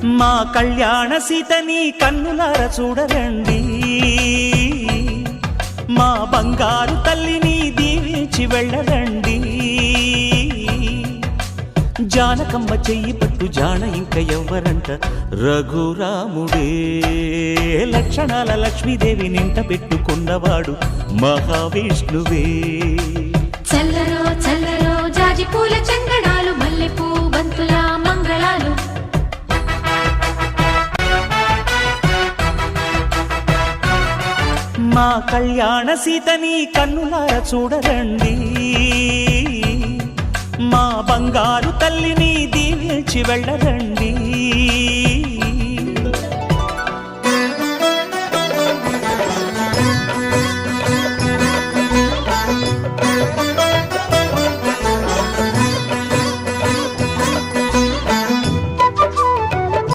మా కళ్యాణ సీతని కన్నులార చూడరండి, మా బంగారు తల్లిని దీవించి వెళ్ళరండి. జానకమ్మ చెయ్యి పట్టు జాన ఇంక ఎవ్వరంట, రఘురాముడే. లక్షణాల లక్ష్మీదేవి నింట పెట్టుకున్నవాడు మహావిష్ణువే. చల్లరో చల్లరో జాజి పూల చందనాలు, మల్లెపూ బంతుల మంగళాలు. మా కళ్యాణ సీతని కన్నులార చూడరండి, మా బంగారు తల్లిని దీవించి వెళ్ళరండి.